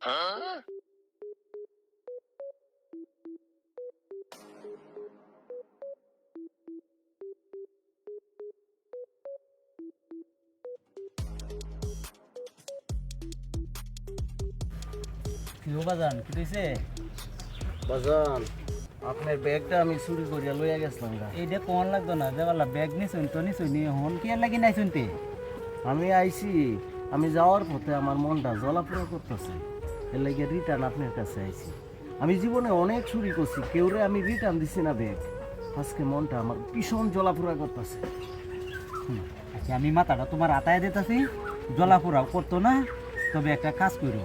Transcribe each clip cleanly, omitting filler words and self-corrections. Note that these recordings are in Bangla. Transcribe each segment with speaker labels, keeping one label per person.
Speaker 1: কি বাজান কি হইছে?
Speaker 2: বাজান আপনার ব্যাগটা আমি চুরি করিয়া লইয়া গেছিলাম গা।
Speaker 1: এইটা কোন লাগতো না যে বলা ব্যাগ নিছুন তো নিছুন নি হন কি আর লাগি নাই শুনতে।
Speaker 2: আমি আইছি, আমি যাওয়ার পথে আমার মনটা জ্বলাপোড়া করতেছে, এর লাগে রিটার্ন আপনার কাছে আইছি। আমি জীবনে অনেক চুরি করছি, কেউরে আমি রিটার্ন দিছি না ব্যাগ। আজকে মনটা আমার ভীষণ জ্বলাপোড়া করতেছে।
Speaker 1: আচ্ছা আমি মাথাটা তোমার আতায় দিতেছি, জলাপুরাও করতো না। তবে একটা কাজ করো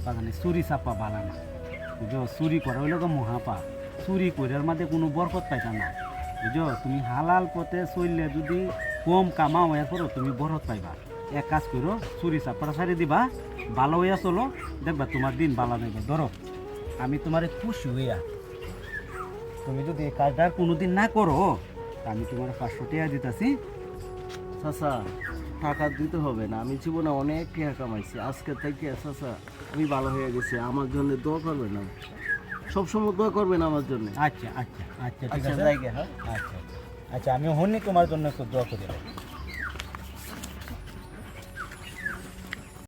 Speaker 1: বাজানে, চুরি চাপা বালা না বুঝো। চুরি করা হইলে তো মহাপা, চুরি করার মাঝে কোনো বরকত পাইতা না বুঝো। তুমি হালাল পথে চললে যদি কম কামাও এরপরও তুমি বরকত পাইবা। এক কাজ করো, চুরি চাপাটা ছাড়ি দিবা, ভালো হইয়া চলো, দেখবা তোমার দিন ভালো নেবে। ধরো আমি তোমার খুশি হইয়া, তুমি যদি এই কাজটা কোনোদিন না করো তা আমি তোমার 500 টাকা দিতেছি।
Speaker 2: চাচা টাকা দিতে হবে না, আমি জীবনে অনেক টাকা কামাইছি। আজকে থেকে চাচা আমি ভালো হয়ে গেছি, আমার জন্য দোয়া করবেন না, সবসময় দোয়া করবেন আমার জন্য।
Speaker 1: আচ্ছা আচ্ছা আচ্ছা ঠিক
Speaker 2: আচ্ছা
Speaker 1: আছে।
Speaker 2: জায়গা, হ্যাঁ
Speaker 1: আচ্ছা আচ্ছা আমি হনি তোমার জন্য একটু দোয়া করি।